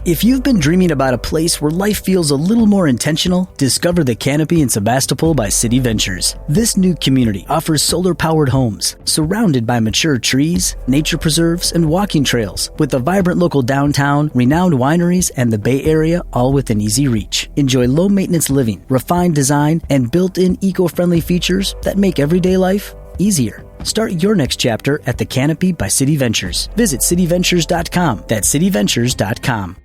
If you've been dreaming about a place where life feels a little more intentional, discover the Canopy in Sebastopol by City Ventures. This new community offers solar-powered homes, surrounded by mature trees, nature preserves, and walking trails, with a vibrant local downtown, renowned wineries, and the Bay Area all within easy reach. Enjoy low-maintenance living, refined design, and built-in eco-friendly features that make everyday life easier. Start your next chapter at the Canopy by City Ventures. Visit cityventures.com. That's cityventures.com.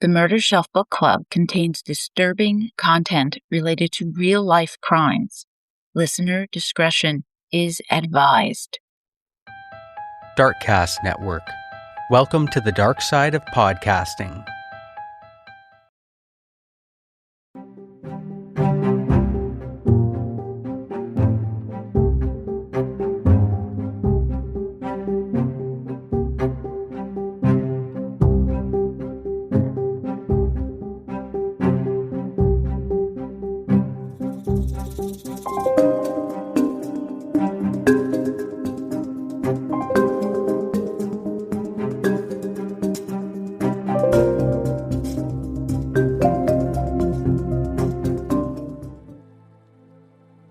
The Murder Shelf Book Club contains disturbing content related to real-life crimes. Listener discretion is advised. Darkcast Network. Welcome to the dark side of podcasting.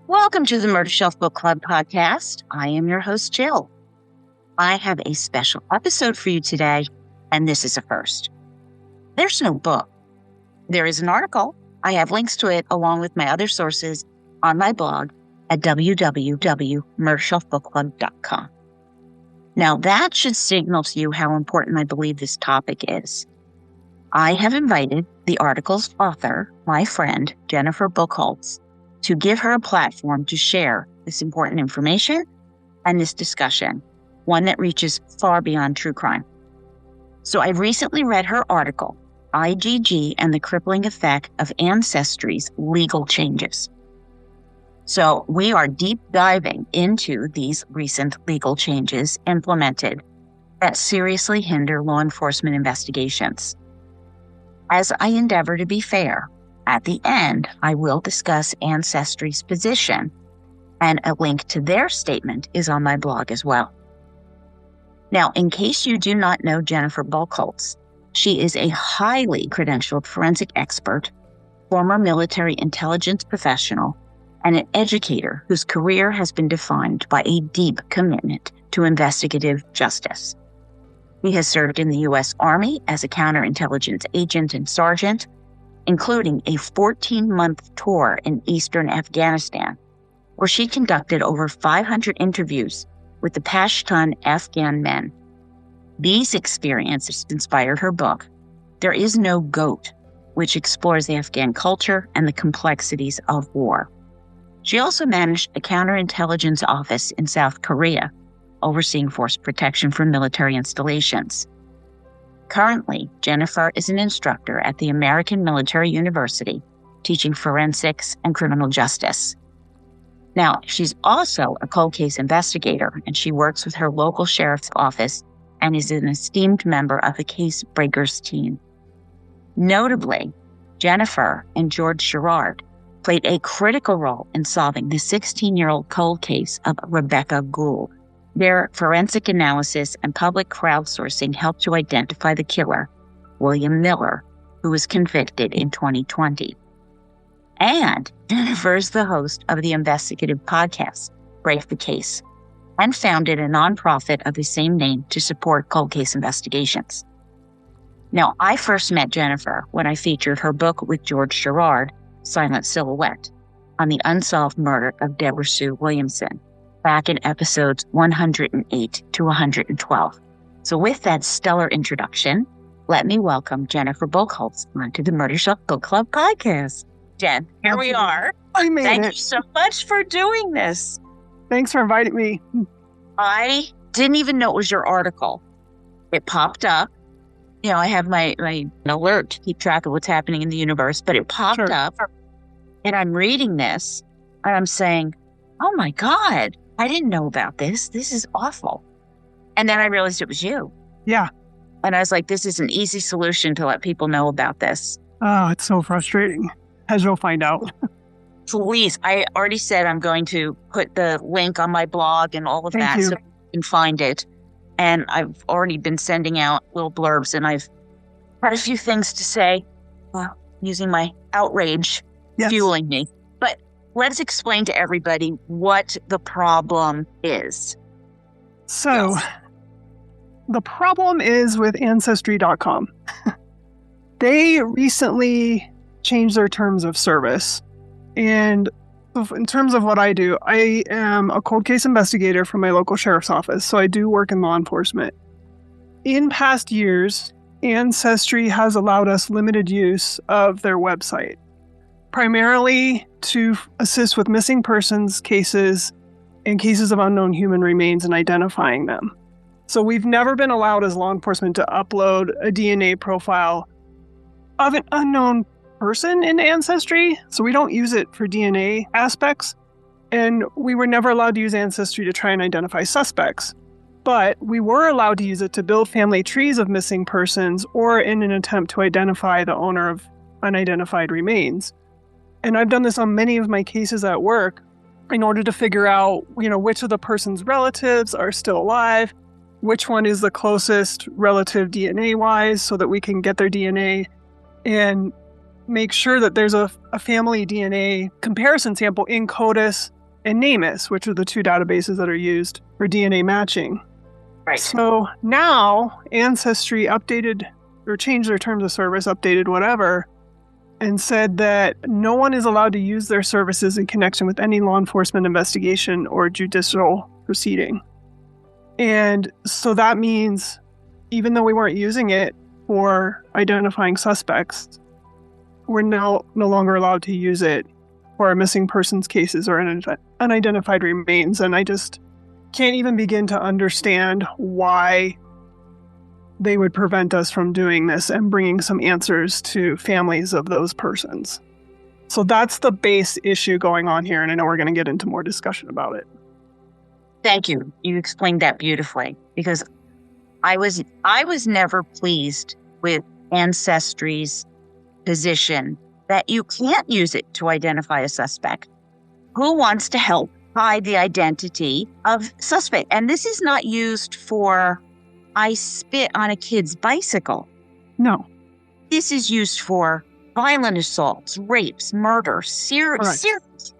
Welcome to the Murder Shelf Book Club podcast. I am your host, Jill. I have a special episode for you today, and this is a first. There's no book. There is an article. I have links to it along with my other sources on my blog at www.murdershelfbookclub.com. Now, that should signal to you how important I believe this topic is. I have invited the article's author, my friend, Jennifer Bucholtz, to give her a platform to share this important information and this discussion, one that reaches far beyond true crime. So I recently read her article, IGG and the Crippling Effect of Ancestry's Legal Changes. So we are deep diving into these recent legal changes implemented that seriously hinder law enforcement investigations. As I endeavor to be fair, at the end, I will discuss Ancestry's position, and a link to their statement is on my blog as well. Now, in case you do not know Jennifer Bucholtz, she is a highly credentialed forensic expert, former military intelligence professional, and an educator whose career has been defined by a deep commitment to investigative justice. He has served in the U.S. Army as a counterintelligence agent and sergeant, including a 14-month tour in eastern Afghanistan, where she conducted over 500 interviews with the Pashtun Afghan men. These experiences inspired her book, There Is No Goat, which explores the Afghan culture and the complexities of war. She also managed a counterintelligence office in South Korea, overseeing force protection for military installations. Currently, Jennifer is an instructor at the American Military University, teaching forensics and criminal justice. Now, she's also a cold case investigator, and she works with her local sheriff's office and is an esteemed member of the Case Breakers team. Notably, Jennifer and George Girard played a critical role in solving the 16-year-old cold case of Rebecca Gould. Their forensic analysis and public crowdsourcing helped to identify the killer, William Miller, who was convicted in 2020. And Jennifer is the host of the investigative podcast, Break the Case, and founded a nonprofit of the same name to support cold case investigations. Now, I first met Jennifer when I featured her book with George Girard, Silent Silhouette, on the unsolved murder of Deborah Sue Williamson, back in episodes 108 to 112. So with that stellar introduction, let me welcome Jennifer Bucholtz onto the Murder Shelf Book Club podcast. Jen, here we are. I made it. Thank you so much for doing this. Thanks for inviting me. I didn't even know it was your article. It popped up. You know, I have my alert to keep track of what's happening in the universe, but it popped up, and I'm reading this, and I'm saying, oh my God, I didn't know about this. This is awful. And then I realized it was you. Yeah. And I was like, this is an easy solution to let people know about this. Oh, it's so frustrating, as you'll find out. Please. I already said I'm going to put the link on my blog and all of Thank that you. so can find it. And I've already been sending out little blurbs, and I've had a few things to say, using my outrage fueling me. But let's explain to everybody what the problem is. So, the problem is with Ancestry.com. They recently changed their terms of service. And in terms of what I do, I am a cold case investigator for my local sheriff's office, so I do work in law enforcement. In past years, Ancestry has allowed us limited use of their website, primarily to assist with missing persons cases and cases of unknown human remains and identifying them. So we've never been allowed as law enforcement to upload a DNA profile of an unknown person in Ancestry, so we don't use it for DNA aspects, and we were never allowed to use Ancestry to try and identify suspects. But we were allowed to use it to build family trees of missing persons or in an attempt to identify the owner of unidentified remains. And I've done this on many of my cases at work in order to figure out, which of the person's relatives are still alive, which one is the closest relative DNA-wise, so that we can get their DNA and make sure that there's a family DNA comparison sample in CODIS and NamUs, which are the two databases that are used for DNA matching. Right. So now Ancestry updated or changed their terms of service, updated whatever, and said that no one is allowed to use their services in connection with any law enforcement investigation or judicial proceeding. And so that means even though we weren't using it for identifying suspects, we're now no longer allowed to use it for our missing persons cases or unidentified remains. And I just can't even begin to understand why they would prevent us from doing this and bringing some answers to families of those persons. So that's the base issue going on here, and I know we're going to get into more discussion about it. Thank you. You explained that beautifully, because I was never pleased with Ancestry's position that you can't use it to identify a suspect. Who wants to help hide the identity of suspect? And this is not used for, I spit on a kid's bicycle. No. This is used for violent assaults, rapes, murder, serious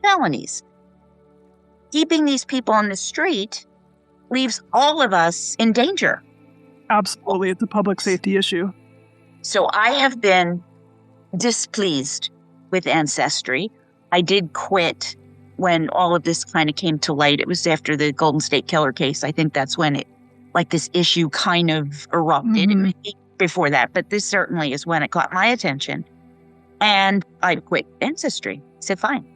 felonies. Keeping these people on the street leaves all of us in danger. Absolutely. It's a public safety issue. So I have been displeased with Ancestry. I did quit when all of this kind of came to light. It was after the Golden State Killer case. I think that's when this issue kind of erupted. Mm-hmm. Before that, but this certainly is when it caught my attention. And I quit Ancestry. I said, fine.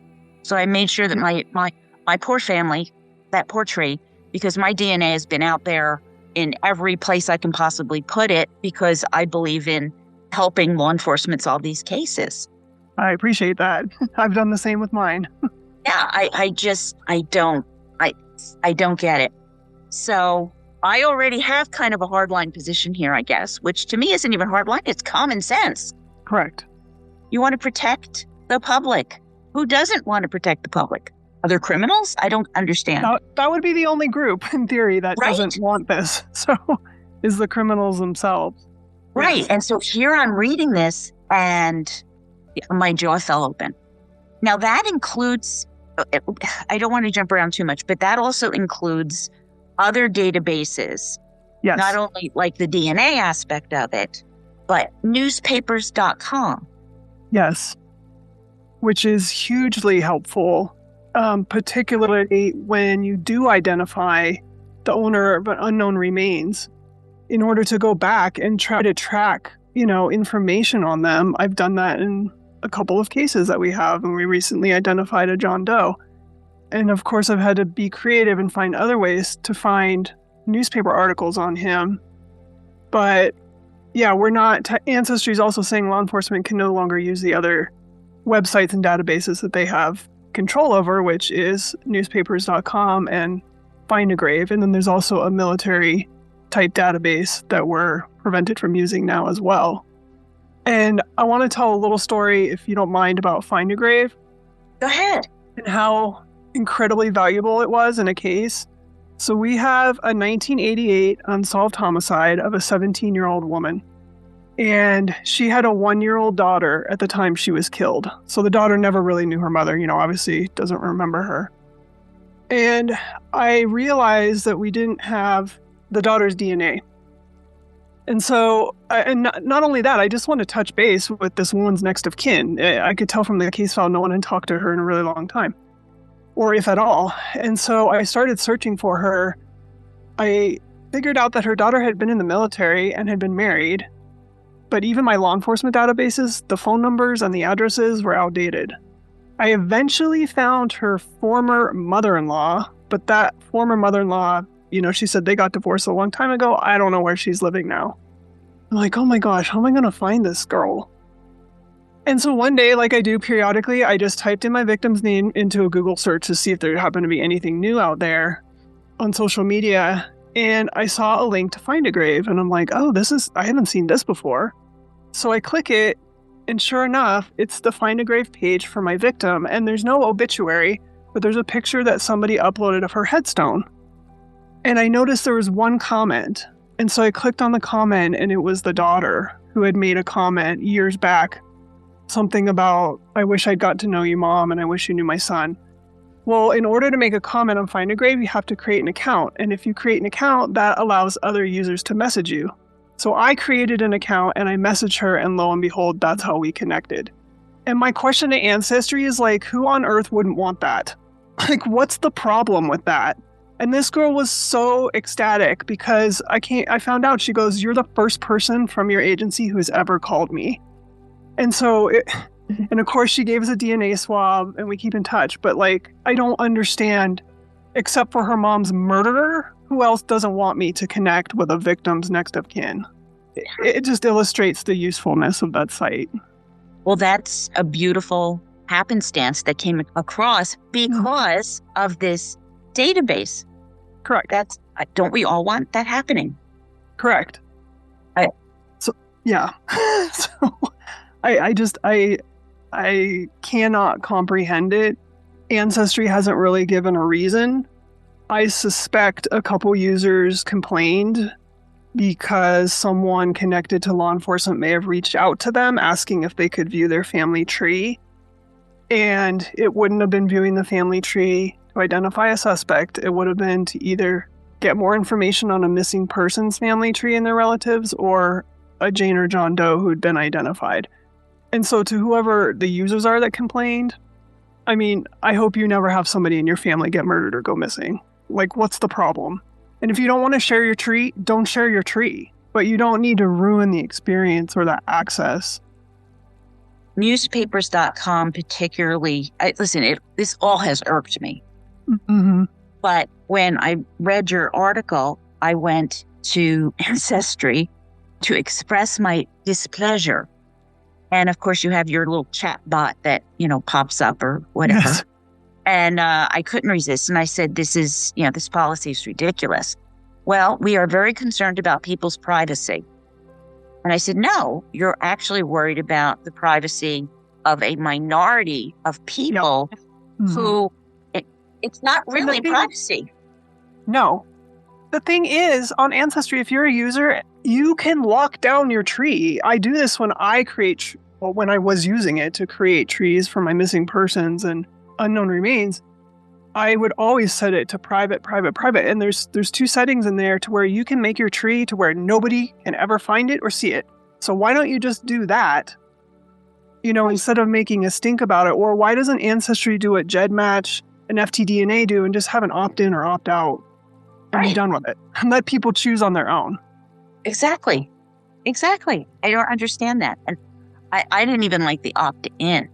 So I made sure that my poor family, that poor tree, because my DNA has been out there in every place I can possibly put it, because I believe in helping law enforcement solve these cases. I appreciate that. I've done the same with mine. Yeah, I don't get it. So I already have kind of a hardline position here, I guess, which to me isn't even hardline, it's common sense. Correct. You want to protect the public. Who doesn't want to protect the public? Other criminals? I don't understand. That would be the only group, in theory, that doesn't want this. So, is the criminals themselves. Right. Yes. And so here I'm reading this, and my jaw fell open. Now, that includes, I don't want to jump around too much, but that also includes other databases. Yes. Not only like the DNA aspect of it, but newspapers.com. Yes. Which is hugely helpful. Particularly when you do identify the owner of an unknown remains, in order to go back and try to track, information on them. I've done that in a couple of cases that we have, and we recently identified a John Doe. And of course, I've had to be creative and find other ways to find newspaper articles on him. But yeah, Ancestry is also saying law enforcement can no longer use the other websites and databases that they have control over, which is newspapers.com and Find a Grave. And then there's also a military type database that we're prevented from using now as well. And I want to tell a little story, if you don't mind, about Find a Grave. Go ahead. And how incredibly valuable it was in a case. So we have a 1988 unsolved homicide of a 17-year-old woman. And she had a 1-year-old daughter at the time she was killed. So the daughter never really knew her mother, obviously doesn't remember her. And I realized that we didn't have the daughter's DNA. And so, and not only that, I just want to touch base with this woman's next of kin. I could tell from the case file no one had talked to her in a really long time, or if at all. And so I started searching for her. I figured out that her daughter had been in the military and had been married. But even my law enforcement databases, the phone numbers and the addresses were outdated. I eventually found her former mother-in-law, but that former mother-in-law, she said they got divorced a long time ago. I don't know where she's living now. I'm like, oh my gosh, how am I going to find this girl? And so one day, like I do periodically, I just typed in my victim's name into a Google search to see if there happened to be anything new out there on social media. And I saw a link to Find a Grave. And I'm like, oh, I haven't seen this before. So I click it, and sure enough, it's the Find a Grave page for my victim, and there's no obituary, but there's a picture that somebody uploaded of her headstone. And I noticed there was one comment, and so I clicked on the comment, and it was the daughter who had made a comment years back, something about, I wish I'd got to know you, Mom, and I wish you knew my son. Well, in order to make a comment on Find a Grave, you have to create an account, and if you create an account, that allows other users to message you. So I created an account and I messaged her, and lo and behold, that's how we connected. And my question to Ancestry is like, who on earth wouldn't want that? Like, what's the problem with that? And this girl was so ecstatic because I found out, she goes, you're the first person from your agency who has ever called me. And so, and of course she gave us a DNA swab and we keep in touch, but like, I don't understand, except for her mom's murderer, who else doesn't want me to connect with a victim's next of kin? It just illustrates the usefulness of that site. Well, that's a beautiful happenstance that came across because of this database. Correct. Don't we all want that happening? Correct. So I cannot comprehend it. Ancestry hasn't really given a reason. I suspect a couple users complained because someone connected to law enforcement may have reached out to them asking if they could view their family tree. And it wouldn't have been viewing the family tree to identify a suspect. It would have been to either get more information on a missing person's family tree and their relatives, or a Jane or John Doe who'd been identified. And so to whoever the users are that complained, I mean, I hope you never have somebody in your family get murdered or go missing. Like, what's the problem? And if you don't want to share your tree, don't share your tree. But you don't need to ruin the experience or the access. Newspapers.com particularly, this all has irked me. Mm-hmm. But when I read your article, I went to Ancestry to express my displeasure. And of course, you have your little chat bot that, pops up or whatever. Yes. And I couldn't resist. And I said, this policy is ridiculous. Well, we are very concerned about people's privacy. And I said, no, you're actually worried about the privacy of a minority of people who it's not really privacy. No. The thing is, on Ancestry, if you're a user, you can lock down your tree. I do this when when I was using it to create trees for my missing persons and unknown remains. I would always set it to private, private, private. And there's two settings in there to where you can make your tree to where nobody can ever find it or see it. So why don't you just do that, instead of making a stink about it? Or why doesn't Ancestry do what GEDmatch and FTDNA do and just have an opt-in or opt-out and be done with it? And let people choose on their own. Exactly. I don't understand that. And I didn't even like the opt-in.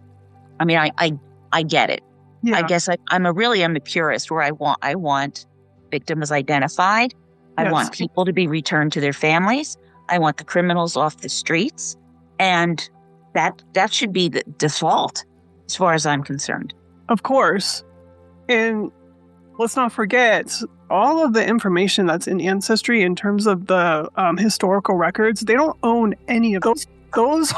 I mean, I get it. Yeah. I guess I'm a purist where I want victims identified. I want people to be returned to their families. I want the criminals off the streets. And that should be the default as far as I'm concerned. Of course. And let's not forget, all of the information that's in Ancestry in terms of the historical records, they don't own any of those. Those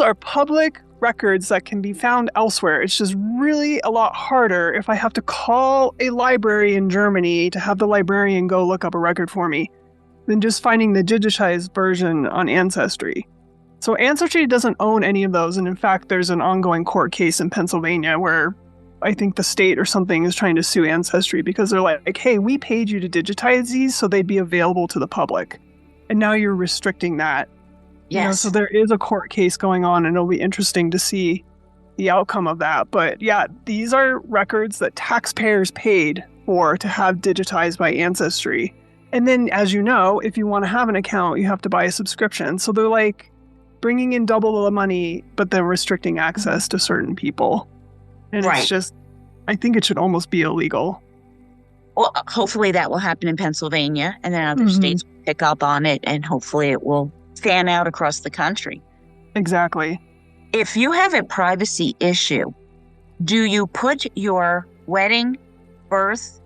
are public records that can be found elsewhere. It's just really a lot harder if I have to call a library in Germany to have the librarian go look up a record for me than just finding the digitized version on Ancestry. So Ancestry doesn't own any of those, and in fact, there's an ongoing court case in Pennsylvania where I think the state or something is trying to sue Ancestry because they're like, hey, we paid you to digitize these so they'd be available to the public. And now you're restricting that. Yes. So there is a court case going on, and it'll be interesting to see the outcome of that. But yeah, these are records that taxpayers paid for to have digitized by Ancestry. And then, as you know, if you want to have an account, you have to buy a subscription. So they're like bringing in double the money, but then restricting access to certain people. And It's just, I think it should almost be illegal. Well, hopefully that will happen in Pennsylvania, and then other states will pick up on it, and hopefully it will fan out across the country. Exactly. If you have a privacy issue, do you put your wedding, birth,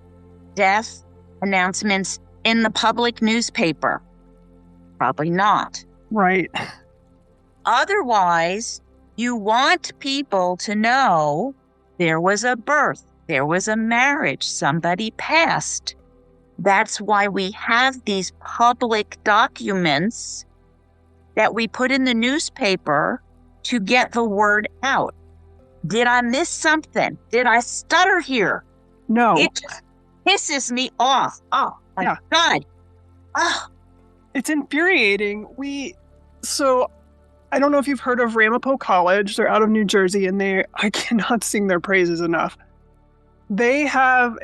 death announcements in the public newspaper? Probably not. Right. Otherwise, you want people to know there was a birth, there was a marriage, somebody passed. That's why we have these public documents that we put in the newspaper to get the word out. Did I miss something? Did I stutter here? No. It just pisses me off. Oh, my God. Oh. It's infuriating. So I don't know if you've heard of Ramapo College. They're out of New Jersey, and I cannot sing their praises enough. They have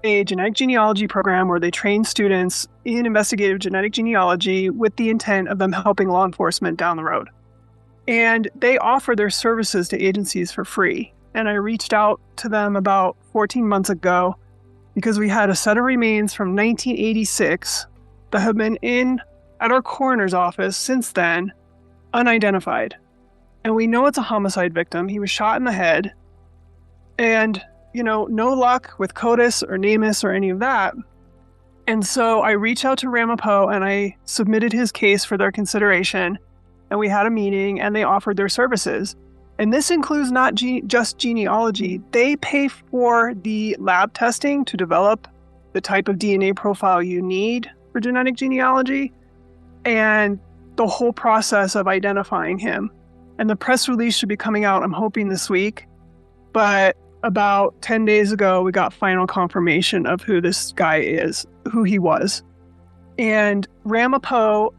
a genetic genealogy program where they train students in investigative genetic genealogy with the intent of them helping law enforcement down the road. And they offer their services to agencies for free. And I reached out to them about 14 months ago because we had a set of remains from 1986 that have been at our coroner's office since then, unidentified. And we know it's a homicide victim. He was shot in the head. And, no luck with CODIS or NamUs or any of that. And so I reached out to Ramapo and I submitted his case for their consideration. And we had a meeting and they offered their services. And this includes not just genealogy. They pay for the lab testing to develop the type of DNA profile you need for genetic genealogy and the whole process of identifying him. And the press release should be coming out, I'm hoping, this week. But about 10 days ago, we got final confirmation of who this guy is, who he was. And Ramapo,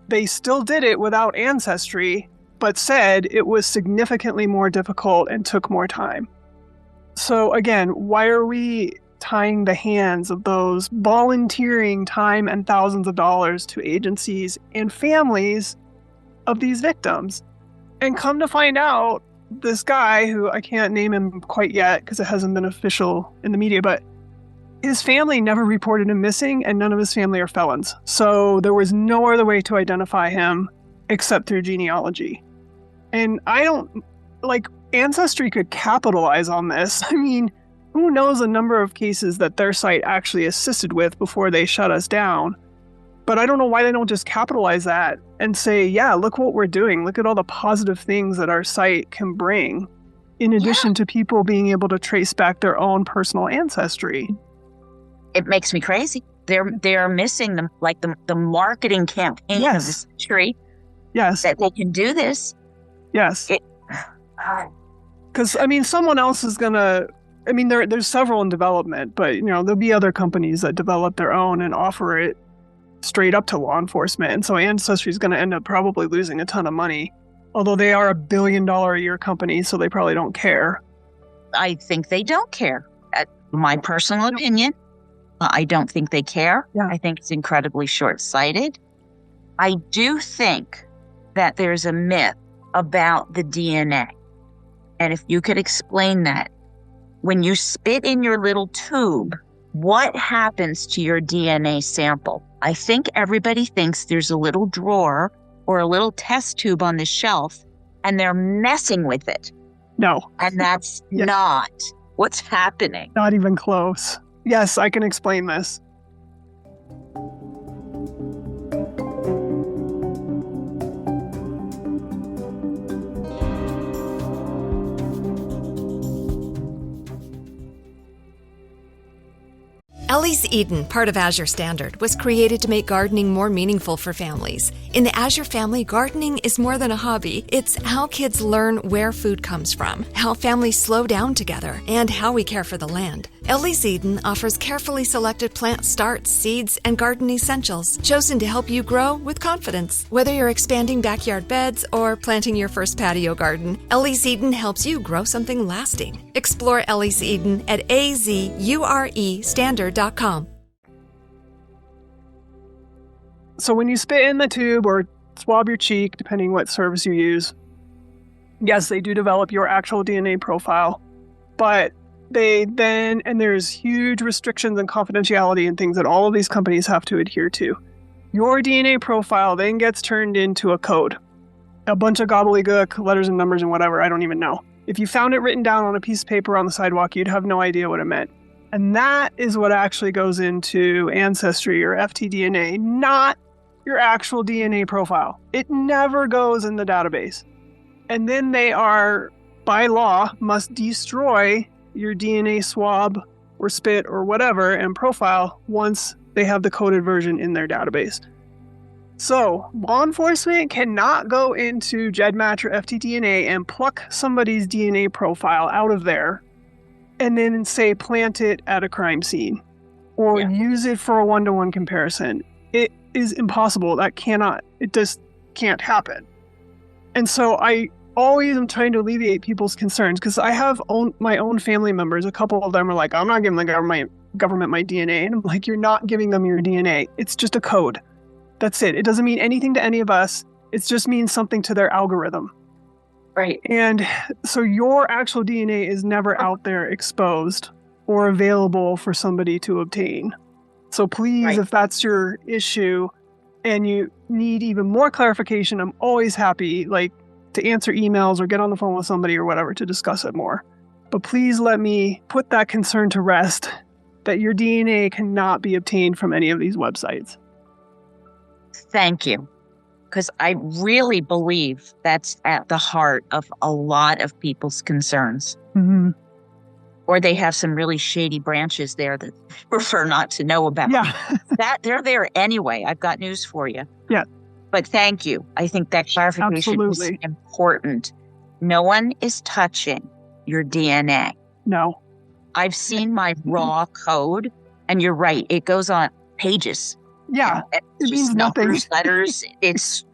they still did it without Ancestry, but said it was significantly more difficult and took more time. So again, why are we tying the hands of those volunteering time and thousands of dollars to agencies and families of these victims? And come to find out, this guy, who I can't name him quite yet because it hasn't been official in the media, but his family never reported him missing, and none of his family are felons. So there was no other way to identify him except through genealogy. And Ancestry could capitalize on this. I mean, who knows the number of cases that their site actually assisted with before they shut us down. But I don't know why they don't just capitalize that and say, yeah, look what we're doing. Look at all the positive things that our site can bring, in addition to people being able to trace back their own personal ancestry. It makes me crazy. They're missing the marketing campaign of the century. Yes. That they can do this. Yes. Because, someone else is going to... there's several in development, but, there'll be other companies that develop their own and offer it straight up to law enforcement. And so Ancestry is going to end up probably losing a ton of money, although they are $1 billion a year company, so they probably don't care. I think they don't care. My personal opinion, I don't think they care. Yeah. I think it's incredibly short-sighted. I do think that there's a myth about the DNA. And if you could explain that, when you spit in your little tube, what happens to your DNA sample? I think everybody thinks there's a little drawer or a little test tube on the shelf, and they're messing with it. No. And that's not what's happening. Not even close. Yes, I can explain this. Ellie's Eden, part of Azure Standard, was created to make gardening more meaningful for families. In the Azure family, gardening is more than a hobby. It's how kids learn where food comes from, how families slow down together, and how we care for the land. Ellie's Eden offers carefully selected plant starts, seeds, and garden essentials chosen to help you grow with confidence. Whether you're expanding backyard beds or planting your first patio garden, Ellie's Eden helps you grow something lasting. Explore Ellie's Eden at azurestandard.com. So when you spit in the tube or swab your cheek, depending what service you use, yes, they do develop your actual DNA profile, but there's huge restrictions and confidentiality and things that all of these companies have to adhere to. Your DNA profile then gets turned into a code, a bunch of gobbledygook, letters and numbers and whatever, I don't even know. If you found it written down on a piece of paper on the sidewalk, you'd have no idea what it meant. And that is what actually goes into Ancestry or FTDNA, not your actual DNA profile. It never goes in the database. And then they are, by law, must destroy your DNA swab or spit or whatever and profile once they have the coded version in their database. So, law enforcement cannot go into GEDmatch or FTDNA and pluck somebody's DNA profile out of there and then say plant it at a crime scene or use it for a one-to-one comparison. It is impossible. It just can't happen. And so I always am trying to alleviate people's concerns because I have my own family members. A couple of them are like, I'm not giving the government my DNA. And I'm like, you're not giving them your DNA. It's just a code. That's it. It doesn't mean anything to any of us. It just means something to their algorithm. Right. And so your actual DNA is never out there exposed or available for somebody to obtain. So please, if that's your issue and you need even more clarification, I'm always happy to answer emails or get on the phone with somebody or whatever to discuss it more. But please let me put that concern to rest that your DNA cannot be obtained from any of these websites. Thank you. Because I really believe that's at the heart of a lot of people's concerns. Mm-hmm. Or they have some really shady branches there that prefer not to know about. Yeah. That they're there anyway. I've got news for you. Yeah. But thank you. I think that clarification is important. No one is touching your DNA. No. I've seen my raw code, and you're right. It goes on pages. Yeah. It means nothing. Numbers, letters. It's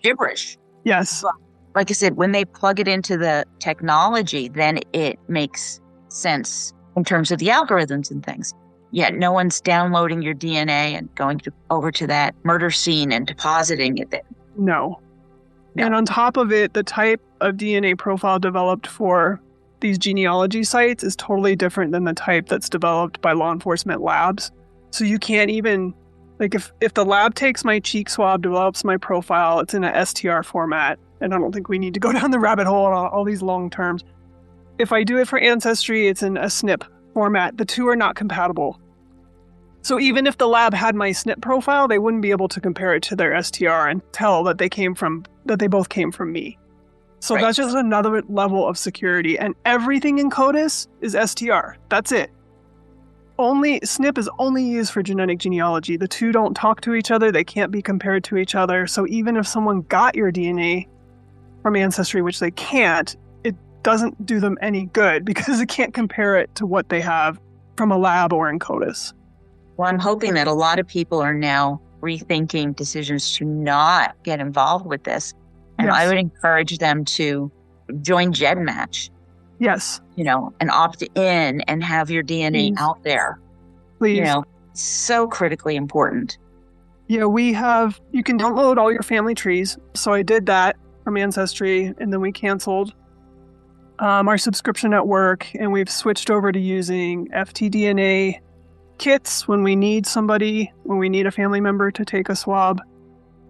gibberish. Yes. But like I said, when they plug it into the technology, then it makes sense in terms of the algorithms and things. Yet no one's downloading your DNA and going over to that murder scene and depositing it there. No. And on top of it, the type of DNA profile developed for these genealogy sites is totally different than the type that's developed by law enforcement labs. So you can't even, if the lab takes my cheek swab, develops my profile, it's in a STR format, and I don't think we need to go down the rabbit hole on all these long terms. If I do it for Ancestry, it's in a SNP format. The two are not compatible. So even if the lab had my SNP profile, they wouldn't be able to compare it to their STR and tell that they both came from me. So that's just another level of security. And everything in CODIS is STR. That's it. SNP is only used for genetic genealogy. The two don't talk to each other. They can't be compared to each other. So even if someone got your DNA from Ancestry, which they can't, it doesn't do them any good because it can't compare it to what they have from a lab or in CODIS. Well, I'm hoping that a lot of people are now rethinking decisions to not get involved with this. And I would encourage them to join GEDmatch. Yes. And opt in and have your DNA out there. Please. So critically important. Yeah, you can download all your family trees. So I did that from Ancestry, and then we canceled our subscription at work, and we've switched over to using FTDNA kits when we need a family member to take a swab,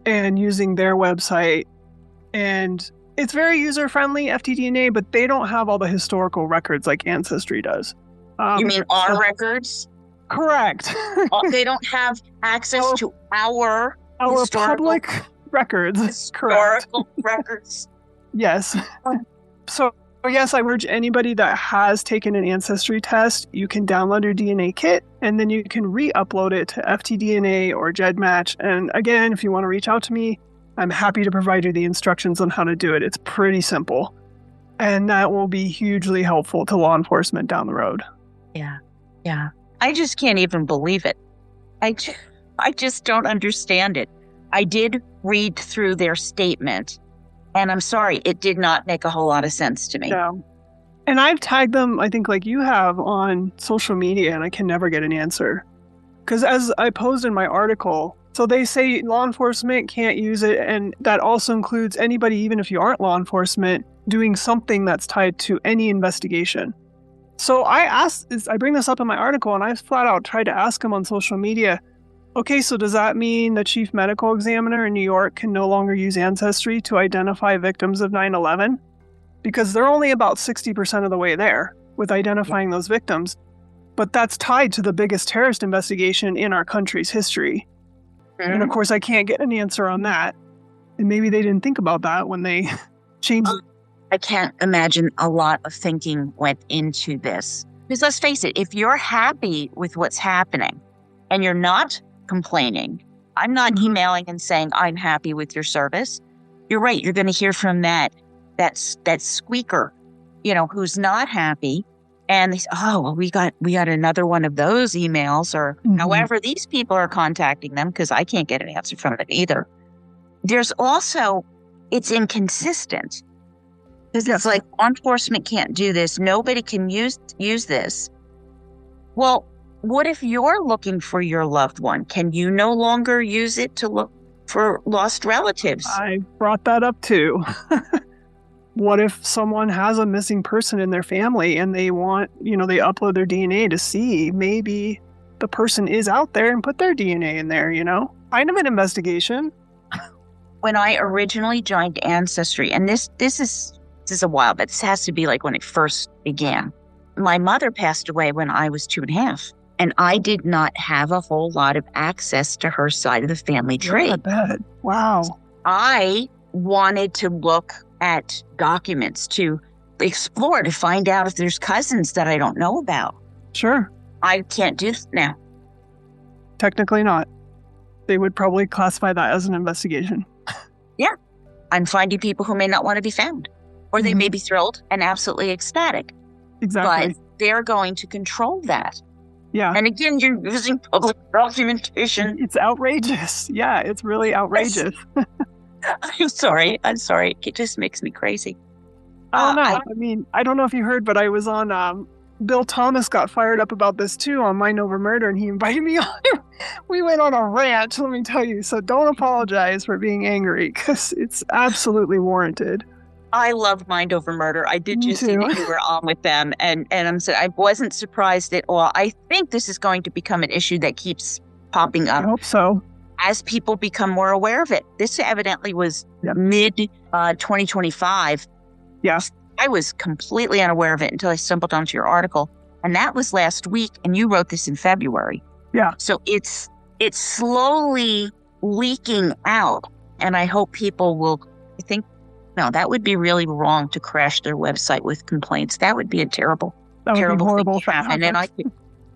and using their website. And it's very user-friendly, FTDNA, but they don't have all the historical records like Ancestry does. You mean our records? Correct. They don't have access to our public records. Historical records. Yes. So Oh, yes, I urge anybody that has taken an Ancestry test, you can download your DNA kit, and then you can re-upload it to FTDNA or GEDmatch. And again, if you want to reach out to me, I'm happy to provide you the instructions on how to do it. It's pretty simple. And that will be hugely helpful to law enforcement down the road. Yeah. I just can't even believe it. I just don't understand it. I did read through their statement, and I'm sorry, it did not make a whole lot of sense to me. Yeah. And I've tagged them, I think like you have, on social media, and I can never get an answer. Because as I posed in my article, so they say law enforcement can't use it, and that also includes anybody, even if you aren't law enforcement, doing something that's tied to any investigation. So I bring this up in my article, and I flat out tried to ask them on social media, okay, so does that mean the chief medical examiner in New York can no longer use Ancestry to identify victims of 9/11? Because they're only about 60% of the way there with identifying those victims. But that's tied to the biggest terrorist investigation in our country's history. Mm-hmm. And of course, I can't get an answer on that. And maybe they didn't think about that when they changed it. I can't imagine a lot of thinking went into this. Because let's face it, if you're happy with what's happening and you're not complaining, I'm not emailing and saying I'm happy with your service. You're right. You're going to hear from that squeaker, who's not happy. And they say, oh, well, we got another one of those emails, or however these people are contacting them, because I can't get an answer from it either. There's also, it's inconsistent. Because it's like law enforcement can't do this. Nobody can use this. Well, what if you're looking for your loved one? Can you no longer use it to look for lost relatives? I brought that up too. What if someone has a missing person in their family and they want, they upload their DNA to see maybe the person is out there and put their DNA in there, Kind of an investigation. When I originally joined Ancestry, and this is a while, but this has to be like when it first began. My mother passed away when I was 2.5, and I did not have a whole lot of access to her side of the family tree. Yeah, I bet. Wow. I wanted to look at documents to explore, to find out if there's cousins that I don't know about. Sure. I can't do that now. Technically not. They would probably classify that as an investigation. Yeah. I'm finding people who may not want to be found. Or they may be thrilled and absolutely ecstatic. Exactly. But they're going to control that. Yeah. And again, you're using public documentation. It's outrageous. Yeah, it's really outrageous. I'm sorry. It just makes me crazy. Oh, no. I don't know if you heard, but I was on, Bill Thomas got fired up about this too on Mind Over Murder, and he invited me on. We went on a rant, let me tell you. So don't apologize for being angry, because it's absolutely warranted. I love Mind Over Murder. I did just see that you were on with them, and I wasn't surprised at all. I think this is going to become an issue that keeps popping up. I hope so. As people become more aware of it. This evidently was mid-2025. Yeah. I was completely unaware of it until I stumbled onto your article, and that was last week, and you wrote this in February. Yeah. So it's slowly leaking out, and I hope people will think, no, that would be really wrong to crash their website with complaints. That would be a terrible horrible thing to happen.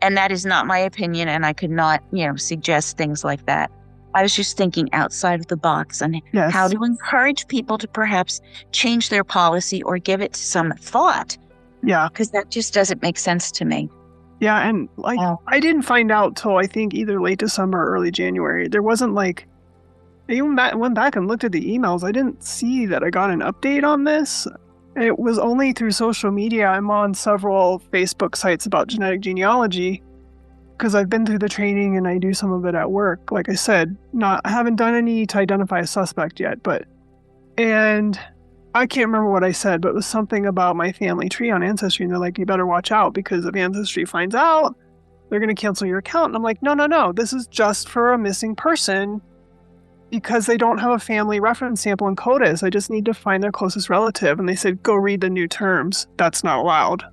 And that is not my opinion, and I could not, suggest things like that. I was just thinking outside of the box on how to encourage people to perhaps change their policy or give it some thought. Yeah. Because that just doesn't make sense to me. Yeah, and I didn't find out till I think either late December or early January. There wasn't I even went back and looked at the emails. I didn't see that I got an update on this. It was only through social media. I'm on several Facebook sites about genetic genealogy because I've been through the training and I do some of it at work. Like I said, I haven't done any to identify a suspect yet, and I can't remember what I said, but it was something about my family tree on Ancestry, and they're like, you better watch out because if Ancestry finds out, they're going to cancel your account. And I'm like, no, this is just for a missing person. Because they don't have a family reference sample in CODIS. I just need to find their closest relative. And they said, go read the new terms. That's not allowed.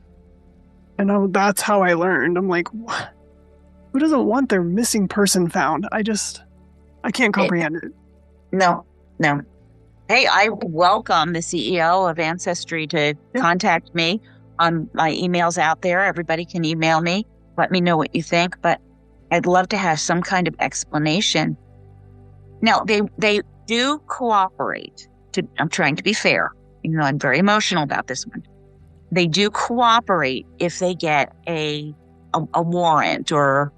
And that's how I learned. I'm like, what? Who doesn't want their missing person found? I can't comprehend it. No. Hey, I welcome the CEO of Ancestry to contact me. My email's out there. Everybody can email me. Let me know what you think. But I'd love to have some kind of explanation. Now, they do cooperate. I'm trying to be fair. I'm very emotional about this one. They do cooperate if they get a warrant or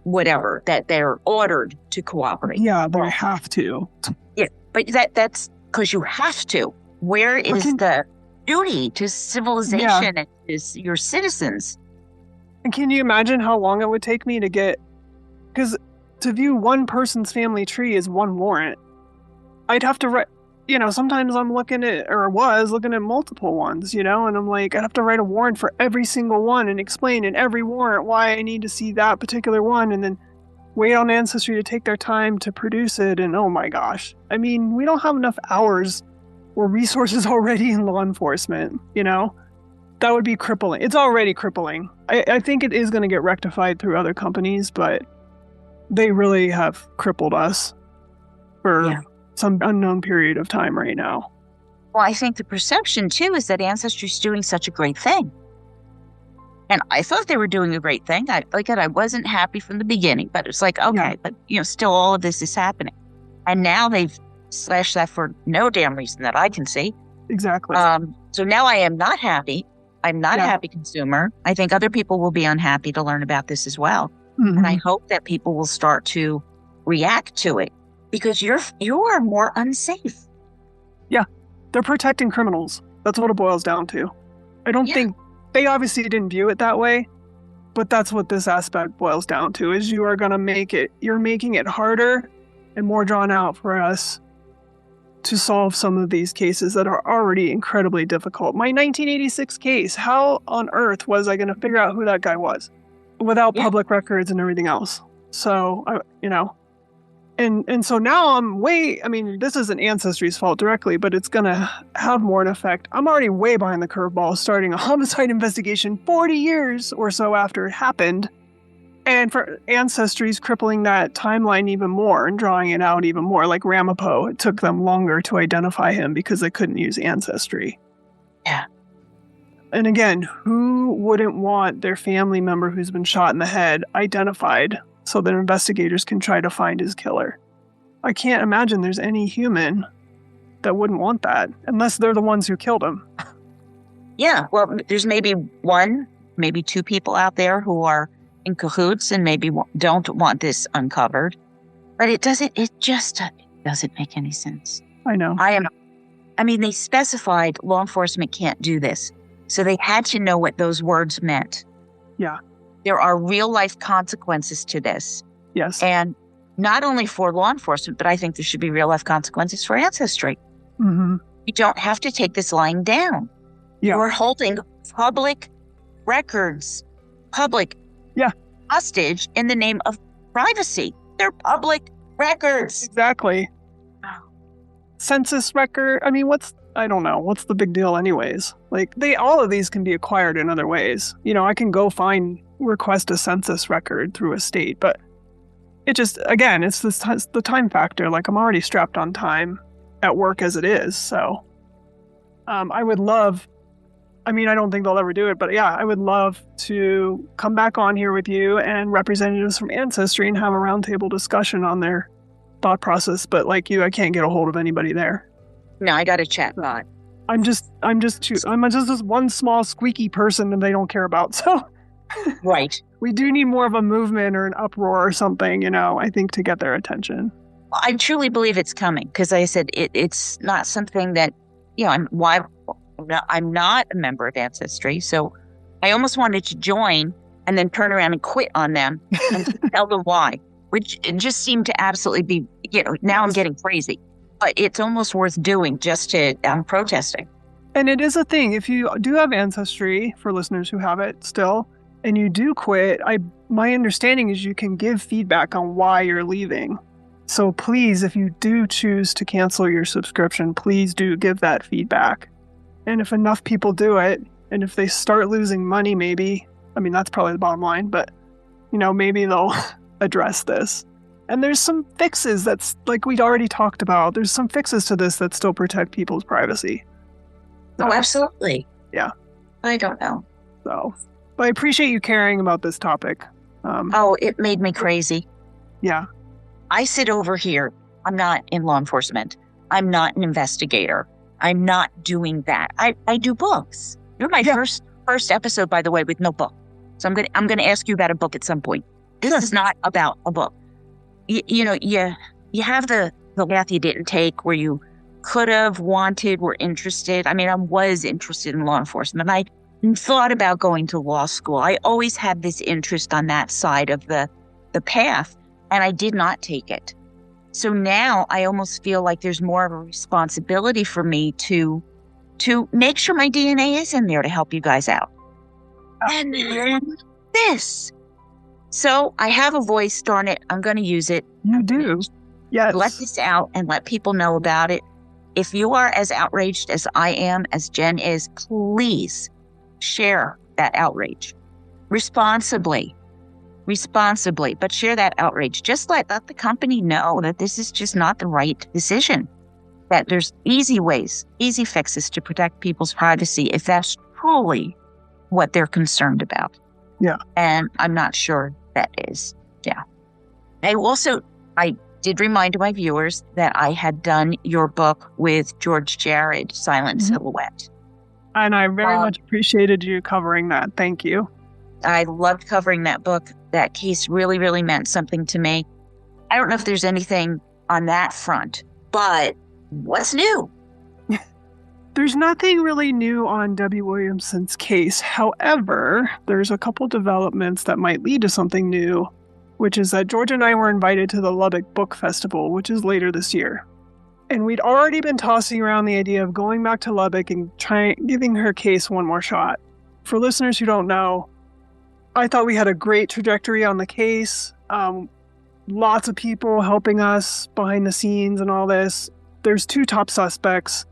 whatever, that they're ordered to cooperate. Yeah, they have to. Yeah, but that's because you have to. Where is the duty to civilization and to your citizens? And can you imagine how long it would take me to get... Because to view one person's family tree is one warrant. I'd have to write... sometimes I'm looking at, or was looking at multiple ones, and I'm like, I'd have to write a warrant for every single one and explain in every warrant why I need to see that particular one, and then wait on Ancestry to take their time to produce it. And oh my gosh, we don't have enough hours or resources already in law enforcement, That would be crippling. It's already crippling. I think it is going to get rectified through other companies, but they really have crippled us for some unknown period of time right now. Well, I think the perception, too, is that Ancestry is doing such a great thing. And I thought they were doing a great thing. I wasn't happy from the beginning, but it's like, okay, but, still all of this is happening. And now they've slashed that for no damn reason that I can see. Exactly. So now I am not happy. I'm not a happy consumer. I think other people will be unhappy to learn about this as well. Mm-hmm. And I hope that people will start to react to it because you are more unsafe. Yeah. They're protecting criminals. That's what it boils down to. I don't think they obviously didn't view it that way, but that's what this aspect boils down to is you're making it harder and more drawn out for us to solve some of these cases that are already incredibly difficult. My 1986 case, how on earth was I going to figure out who that guy was without public records and everything else? So, and so now this isn't Ancestry's fault directly, but it's going to have more an effect. I'm already way behind the curveball starting a homicide investigation 40 years or so after it happened. And for Ancestry's crippling that timeline even more and drawing it out even more. Like Ramapo, it took them longer to identify him because they couldn't use Ancestry. Yeah. And again, who wouldn't want their family member who's been shot in the head identified so that investigators can try to find his killer? I can't imagine there's any human that wouldn't want that, unless they're the ones who killed him. Yeah, well, there's maybe one, maybe two people out there who are in cahoots and maybe don't want this uncovered. But it just doesn't make any sense. I know. They specified law enforcement can't do this. So they had to know what those words meant. Yeah. There are real life consequences to this. Yes. And not only for law enforcement, but I think there should be real life consequences for Ancestry. Mm-hmm. You don't have to take this lying down. Yeah. You're holding public records, hostage in the name of privacy. They're public records. Exactly. Census record. I don't know. What's the big deal anyways? All of these can be acquired in other ways. I can go request a census record through a state, but it just, again, it's the time factor. I'm already strapped on time at work as it is. So I would love, I don't think they'll ever do it, but yeah, I would love to come back on here with you and representatives from Ancestry and have a roundtable discussion on their thought process. But like you, I can't get a hold of anybody there. No, I got a chat bot. I'm just this one small squeaky person and they don't care about. So right. We do need more of a movement or an uproar or something, I think, to get their attention. Well, I truly believe it's coming because, like I said, it's not something that, I'm not a member of Ancestry. So I almost wanted to join and then turn around and quit on them and tell them why, which it just seemed to absolutely be, now I'm getting crazy. But it's almost worth doing just to protesting. And it is a thing. If you do have Ancestry, for listeners who have it still, and you do quit, my understanding is you can give feedback on why you're leaving. So please, if you do choose to cancel your subscription, please do give that feedback. And if enough people do it, and if they start losing money, maybe, that's probably the bottom line, but, maybe they'll address this. And there's some fixes that's, like we'd already talked about, there's some fixes to this that still protect people's privacy. So, Oh, absolutely. Yeah. I don't know. So, but I appreciate you caring about this topic. Oh, it made me crazy. Yeah. I sit over here. I'm not in law enforcement. I'm not an investigator. I'm not doing that. I do books. You're my first episode, by the way, with no book. So I'm gonna ask you about a book at some point. This is not about a book. You have the path you didn't take where you could have, wanted, were interested. I mean, I was interested in law enforcement. I thought about going to law school. I always had this interest on that side of the path, and I did not take it. So now I almost feel like there's more of a responsibility for me to make sure my DNA is in there to help you guys out. And then this. So I have a voice, darn it. I'm going to use it. You do. Yes. Let this out and let people know about it. If you are as outraged as I am, as Jen is, please share that outrage responsibly, but share that outrage. Just let the company know that this is just not the right decision, that there's easy ways, easy fixes to protect people's privacy if that's truly what they're concerned about. Yeah. And I'm not sure that is. Yeah. I did remind my viewers that I had done your book with George Jared, Silent Silhouette. And I very much appreciated you covering that. Thank you. I loved covering that book. That case really, really meant something to me. I don't know if there's anything on that front, but what's new? There's nothing really new on Debbie Williamson's case. However, there's a couple developments that might lead to something new, which is that George and I were invited to the Lubbock Book Festival, which is later this year. And we'd already been tossing around the idea of going back to Lubbock and giving her case one more shot. For listeners who don't know, I thought we had a great trajectory on the case. Lots of people helping us behind the scenes and all this. There's 2 top suspects.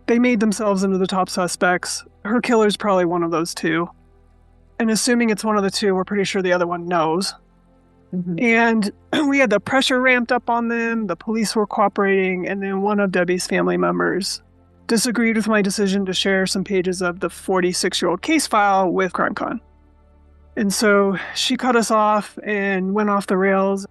They made themselves into the top suspects. Her killer's probably one of those 2. And assuming it's one of the 2, we're pretty sure the other one knows. Mm-hmm. And we had the pressure ramped up on them. The police were cooperating. And then one of Debbie's family members disagreed with my decision to share some pages of the 46-year-old case file with Crimecon. And so she cut us off and went off the rails.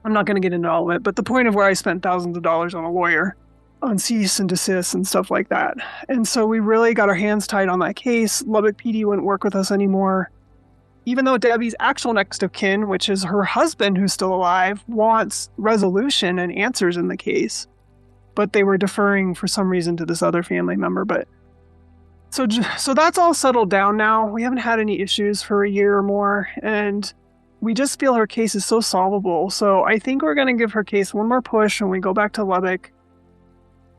I'm not going to get into all of it, but the point of where I spent thousands of dollars on a lawyer, on cease and desist and stuff like that. And so we really got our hands tied on that case. Lubbock PD wouldn't work with us anymore. Even though Debbie's actual next of kin, which is her husband who's still alive, wants resolution and answers in the case. But they were deferring for some reason to this other family member. But so that's all settled down now. We haven't had any issues for a year or more. And we just feel her case is so solvable. So I think we're going to give her case one more push when we go back to Lubbock.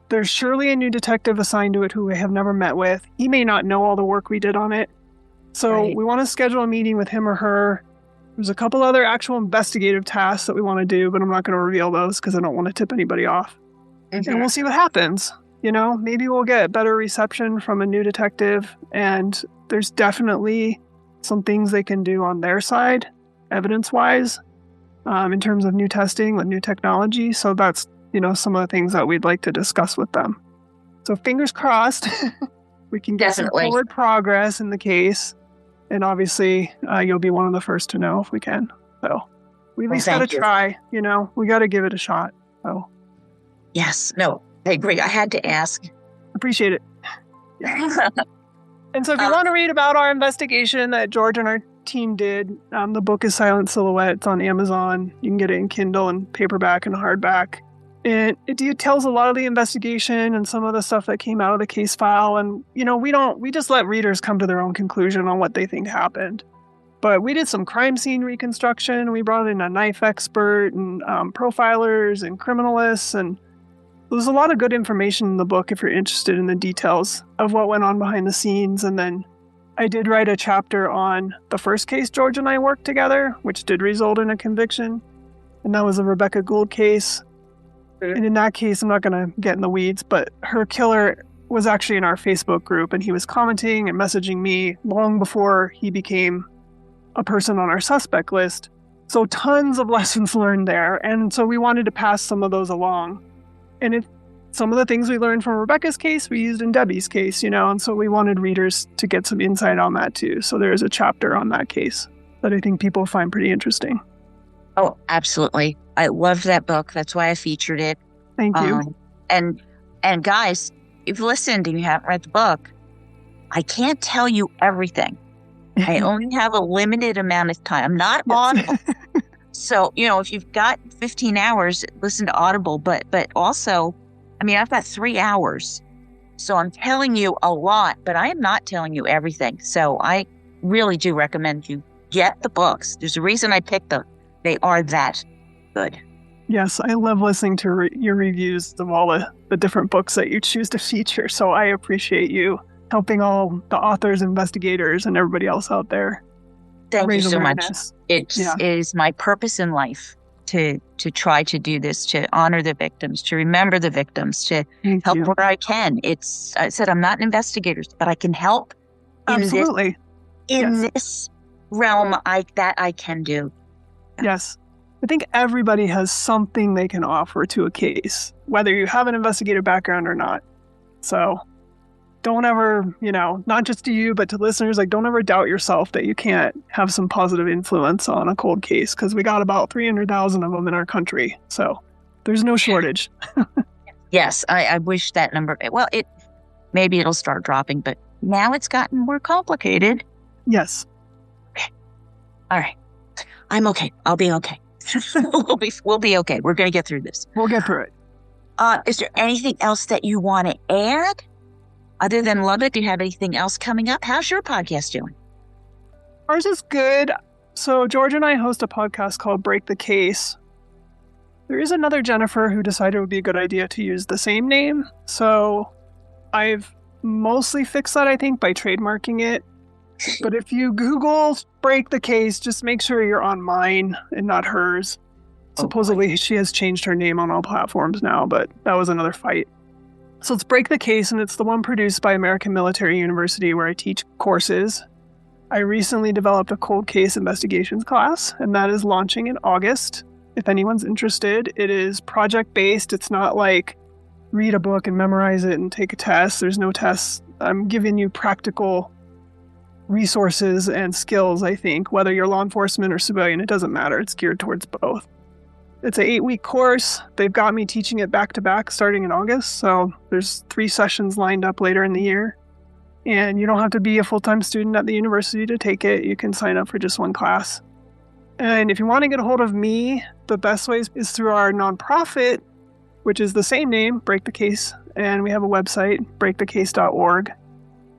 There's surely a new detective assigned to it who we have never met with. He may not know all the work we did on it. So we want to schedule a meeting with him or her. There's a couple other actual investigative tasks that we want to do, but I'm not going to reveal those because I don't want to tip anybody off. Mm-hmm. And we'll see what happens. You know, maybe we'll get better reception from a new detective. And there's definitely some things they can do on their side, evidence-wise, in terms of new testing with new technology. So that's, some of the things that we'd like to discuss with them. So fingers crossed, we can get some forward progress in the case. And obviously, you'll be one of the first to know if we can. So we at least got to try, we got to give it a shot. So yes, no, I agree. I had to ask. Appreciate it. Yeah. And so if you want to read about our investigation that George and our team did, the book is Silent Silhouette. It's on Amazon. You can get it in Kindle and paperback and hardback. And it details a lot of the investigation and some of the stuff that came out of the case file. And, we just let readers come to their own conclusion on what they think happened. But we did some crime scene reconstruction. We brought in a knife expert and profilers and criminalists. And there's a lot of good information in the book if you're interested in the details of what went on behind the scenes. And then I did write a chapter on the first case George and I worked together, which did result in a conviction. And that was the Rebecca Gould case. And in that case, I'm not going to get in the weeds, but her killer was actually in our Facebook group, and he was commenting and messaging me long before he became a person on our suspect list. So tons of lessons learned there. And so we wanted to pass some of those along. And some of the things we learned from Rebecca's case, we used in Debbie's case, and so we wanted readers to get some insight on that too. So there's a chapter on that case that I think people find pretty interesting. Oh, absolutely. I loved that book. That's why I featured it. Thank you. And guys, if you listened and you haven't read the book, I can't tell you everything. I only have a limited amount of time. I'm not Audible. So, if you've got 15 hours, listen to Audible. But also, I've got 3 hours. So I'm telling you a lot, but I am not telling you everything. So I really do recommend you get the books. There's a reason I picked them. They are that good. Yes, I love listening to your reviews of all the different books that you choose to feature. So I appreciate you helping all the authors, investigators, and everybody else out there. Thank you so much. It is my purpose in life to try to do this, to honor the victims, to remember the victims, to help where I can. I said I'm not an investigator, but I can help Absolutely. in this realm that I can do. Yes. I think everybody has something they can offer to a case, whether you have an investigative background or not. So don't ever, not just to you, but to listeners, don't ever doubt yourself that you can't have some positive influence on a cold case, because we got about 300,000 of them in our country. So there's no shortage. Yes, I wish that number, maybe it'll start dropping, but now it's gotten more complicated. Yes. Okay. All right. I'm okay. I'll be okay. We'll be okay. We're going to get through this. We'll get through it. Is there anything else that you want to add? Other than Lubbock, do you have anything else coming up? How's your podcast doing? Ours is good. So George and I host a podcast called Break the Case. There is another Jennifer who decided it would be a good idea to use the same name. So I've mostly fixed that, I think, by trademarking it. But if you Google Break the Case, just make sure you're on mine and not hers. Supposedly she has changed her name on all platforms now, but that was another fight. So it's Break the Case, and it's the one produced by American Military University where I teach courses. I recently developed a cold case investigations class, and that is launching in August. If anyone's interested, it is project-based. It's not like read a book and memorize it and take a test. There's no tests. I'm giving you practical resources and skills, I think. Whether you're law enforcement or civilian, it doesn't matter. It's geared towards both. It's an 8-week course. They've got me teaching it back-to-back starting in August, so there's 3 sessions lined up later in the year. And you don't have to be a full-time student at the university to take it. You can sign up for just one class. And if you want to get a hold of me, the best way is through our nonprofit, which is the same name, Break the Case. And we have a website, breakthecase.org,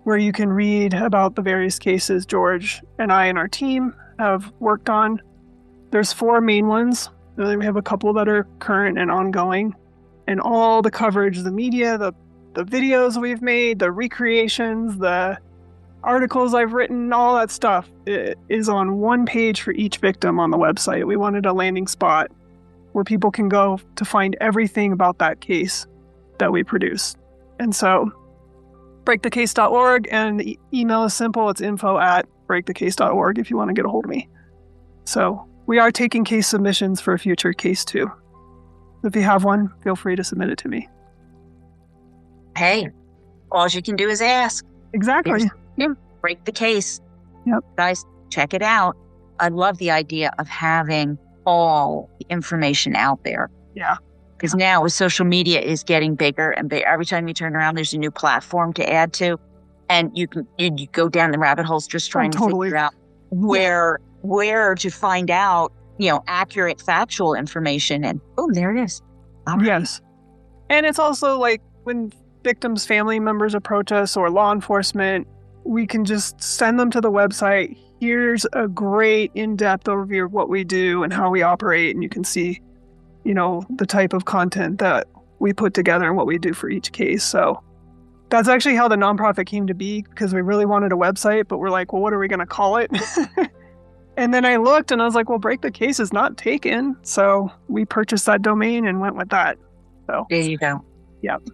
where you can read about the various cases George and I and our team have worked on. There's 4 main ones. We have a couple that are current and ongoing. And all the coverage, the media, the videos we've made, the recreations, the articles I've written, all that stuff is on one page for each victim on the website. We wanted a landing spot where people can go to find everything about that case that we produce. And so breakthecase.org, and the email is simple. It's info@breakthecase.org if you want to get a hold of me. So we are taking case submissions for a future case too. If you have one, feel free to submit it to me. Hey, all you can do is ask. Exactly. Break the Case. Yep. Guys, check it out. I love the idea of having all the information out there. Yeah. Because now with social media is getting bigger and bigger. Every time you turn around, there's a new platform to add to. And you go down the rabbit holes just trying to figure out where to find out, accurate factual information. And boom, there it is. All right. Yes. And it's also like when victims' family members approach us or law enforcement, we can just send them to the website. Here's a great in-depth overview of what we do and how we operate. And you can see, the type of content that we put together and what we do for each case. So that's actually how the nonprofit came to be, because we really wanted a website, but we're like, well, what are we going to call it? And then I looked and I was like, well, Break the Case is not taken. So we purchased that domain and went with that. So there you go. Yep.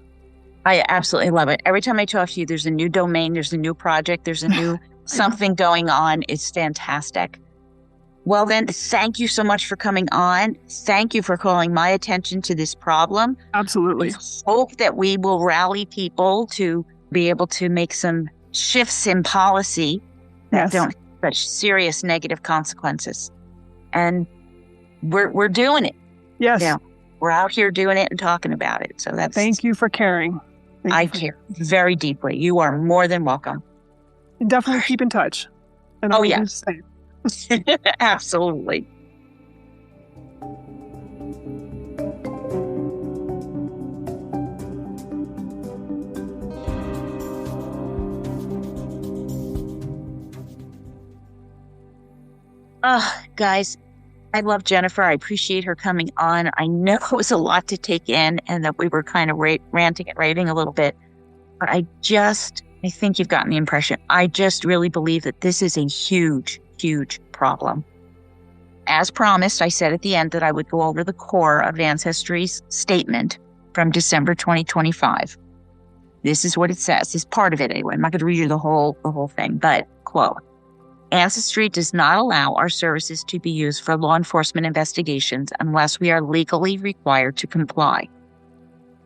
I absolutely love it. Every time I talk to you, there's a new domain, there's a new project, there's a new something going on. It's fantastic. Well, then, thank you so much for coming on. Thank you for calling my attention to this problem. Absolutely. I hope that we will rally people to be able to make some shifts in policy that don't have such serious negative consequences. And we're doing it. Yes. Yeah. We're out here doing it and talking about it. So that's. Thank you for caring. I care very deeply. You are more than welcome. And definitely keep in touch. And I'll yes. Absolutely. Guys, I love Jennifer. I appreciate her coming on. I know it was a lot to take in and that we were kind of ranting and raving a little bit, but I think you've gotten the impression. I just really believe that this is a huge, huge problem. As promised, I said at the end that I would go over the core of Ancestry's statement from December 2025. This is what it says. It's part of it anyway. I'm not going to read you the whole thing, but quote, Ancestry does not allow our services to be used for law enforcement investigations unless we are legally required to comply.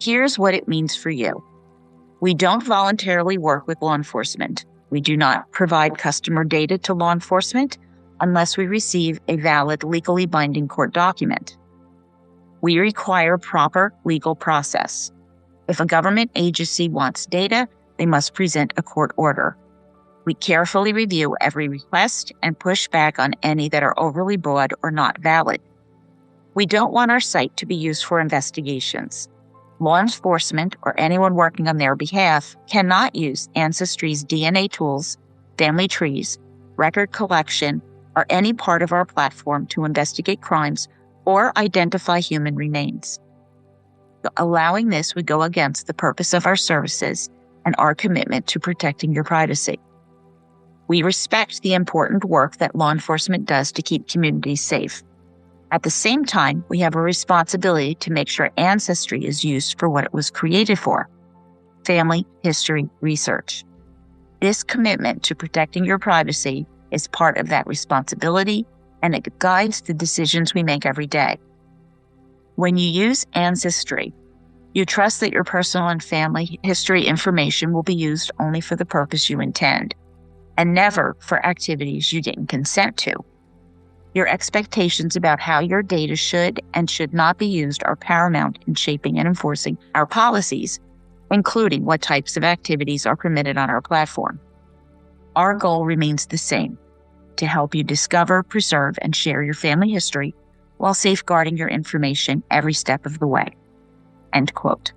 Here's what it means for you. We don't voluntarily work with law enforcement. We do not provide customer data to law enforcement unless we receive a valid, legally binding court document. We require proper legal process. If a government agency wants data, they must present a court order. We carefully review every request and push back on any that are overly broad or not valid. We don't want our site to be used for investigations. Law enforcement or anyone working on their behalf cannot use Ancestry's DNA tools, family trees, record collection, or any part of our platform to investigate crimes or identify human remains. Allowing this would go against the purpose of our services and our commitment to protecting your privacy. We respect the important work that law enforcement does to keep communities safe. At the same time, we have a responsibility to make sure Ancestry is used for what it was created for: family history research. This commitment to protecting your privacy is part of that responsibility, and it guides the decisions we make every day. When you use Ancestry, you trust that your personal and family history information will be used only for the purpose you intend, and never for activities you didn't consent to. Your expectations about how your data should and should not be used are paramount in shaping and enforcing our policies, including what types of activities are permitted on our platform. Our goal remains the same: to help you discover, preserve, and share your family history while safeguarding your information every step of the way. End quote.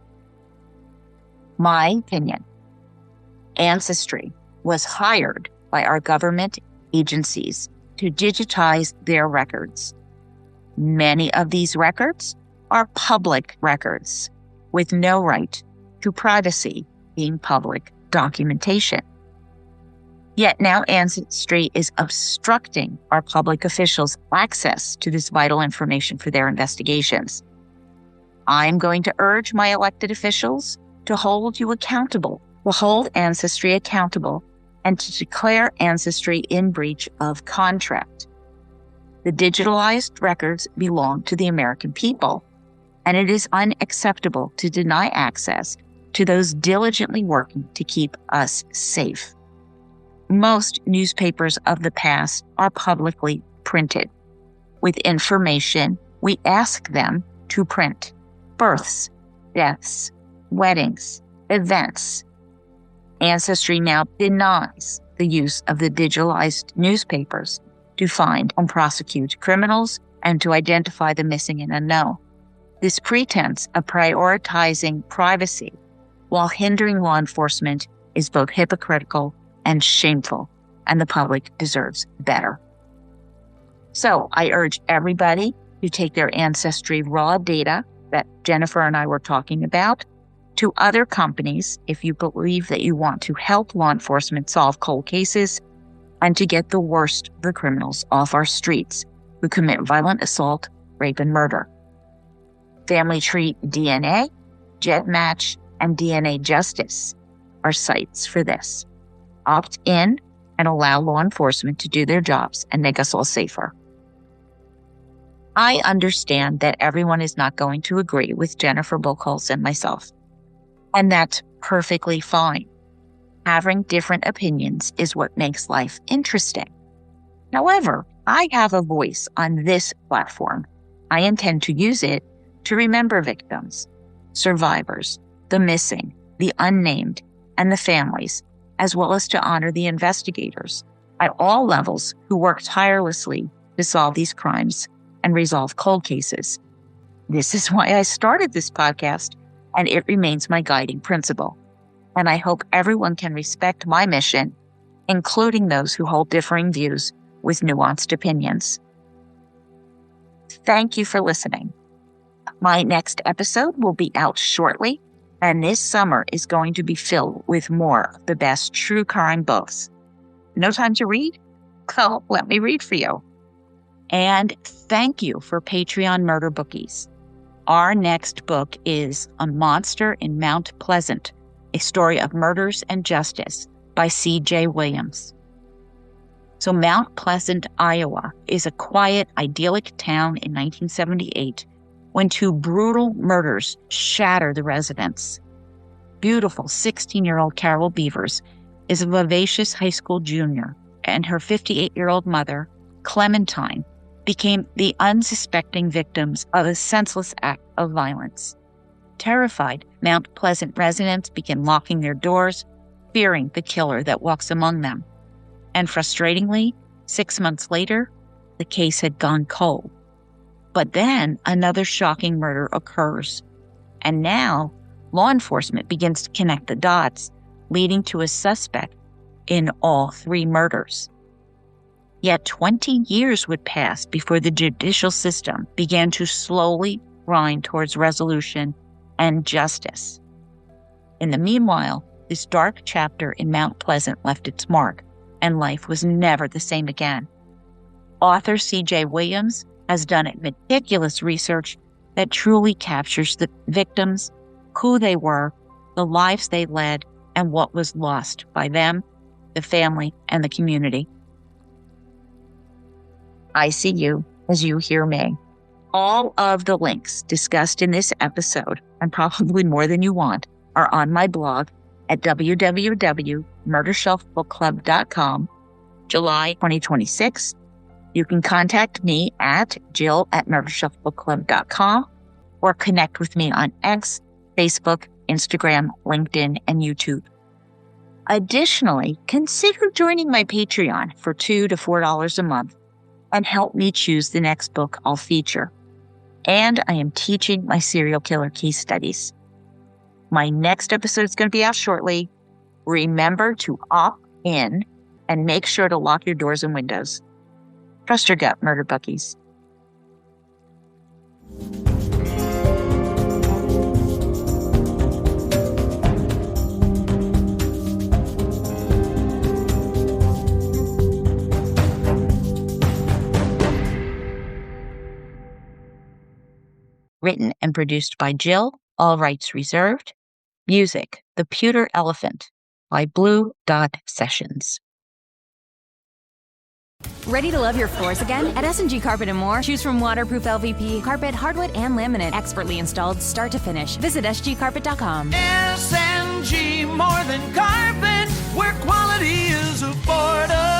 My opinion: Ancestry was hired by our government agencies to digitize their records. Many of these records are public records with no right to privacy, being public documentation. Yet now Ancestry is obstructing our public officials' access to this vital information for their investigations. I'm going to urge my elected officials to hold you accountable, will hold Ancestry accountable, and to declare Ancestry in breach of contract. The digitalized records belong to the American people, and it is unacceptable to deny access to those diligently working to keep us safe. Most newspapers of the past are publicly printed with information we ask them to print: births, deaths, weddings, events. Ancestry now denies the use of the digitalized newspapers to find and prosecute criminals and to identify the missing and unknown. This pretense of prioritizing privacy while hindering law enforcement is both hypocritical and shameful, and the public deserves better. So I urge everybody to take their Ancestry raw data that Jennifer and I were talking about to other companies if you believe that you want to help law enforcement solve cold cases and to get the worst of the criminals off our streets who commit violent assault, rape, and murder. Family Tree DNA, GEDmatch, and DNA Justice are sites for this. Opt in and allow law enforcement to do their jobs and make us all safer. I understand that everyone is not going to agree with Jennifer Bucholtz and myself, and that's perfectly fine. Having different opinions is what makes life interesting. However, I have a voice on this platform. I intend to use it to remember victims, survivors, the missing, the unnamed, and the families, as well as to honor the investigators at all levels who work tirelessly to solve these crimes and resolve cold cases. This is why I started this podcast, and it remains my guiding principle. And I hope everyone can respect my mission, including those who hold differing views with nuanced opinions. Thank you for listening. My next episode will be out shortly, and this summer is going to be filled with more of the best true crime books. No time to read? Well, let me read for you. And thank you for Patreon murder bookies. Our next book is A Monster in Mount Pleasant, a story of murders and justice by C.J. Williams. So Mount Pleasant, Iowa is a quiet, idyllic town in 1978 when two brutal murders shatter the residents. Beautiful 16-year-old Carol Beavers is a vivacious high school junior, and her 58-year-old mother, Clementine, became the unsuspecting victims of a senseless act of violence. Terrified, Mount Pleasant residents begin locking their doors, fearing the killer that walks among them. And frustratingly, 6 months later, the case had gone cold. But then another shocking murder occurs. And now, law enforcement begins to connect the dots, leading to a suspect in all three murders. Yet 20 years would pass before the judicial system began to slowly grind towards resolution and justice. In the meanwhile, this dark chapter in Mount Pleasant left its mark, and life was never the same again. Author C.J. Williams has done meticulous research that truly captures the victims, who they were, the lives they led, and what was lost by them, the family, and the community. I see you as you hear me. All of the links discussed in this episode, and probably more than you want, are on my blog at www.murdershelfbookclub.com, July 2026. You can contact me at jill@murdershelfbookclub.com or connect with me on X, Facebook, Instagram, LinkedIn, and YouTube. Additionally, consider joining my Patreon for $2 to $4 a month and help me choose the next book I'll feature. And I am teaching my serial killer case studies. My next episode is going to be out shortly. Remember to opt in and make sure to lock your doors and windows. Trust your gut, murder buckies. Written and produced by Jill, all rights reserved. Music, The Pewter Elephant by Blue Dot Sessions. Ready to love your floors again? At S&G Carpet & More, choose from waterproof LVP, carpet, hardwood, and laminate, expertly installed start to finish. Visit sgcarpet.com. S&G, more than carpet, where quality is affordable.